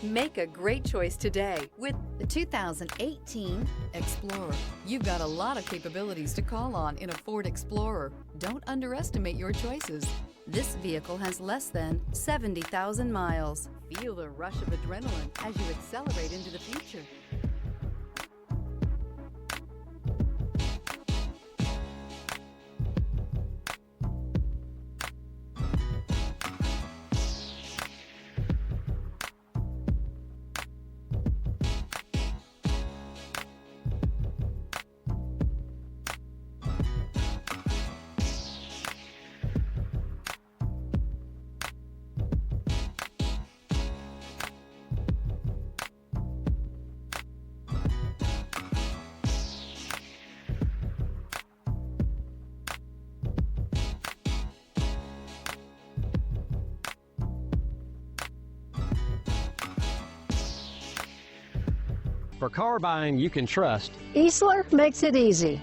Make a great choice today with the 2018 Explorer. You've got a lot of capabilities to call on in a Ford Explorer. Don't underestimate your choices. This vehicle has less than 70,000 miles. Feel the rush of adrenaline as you accelerate into the future. For car buying you can trust, Easler makes it easy.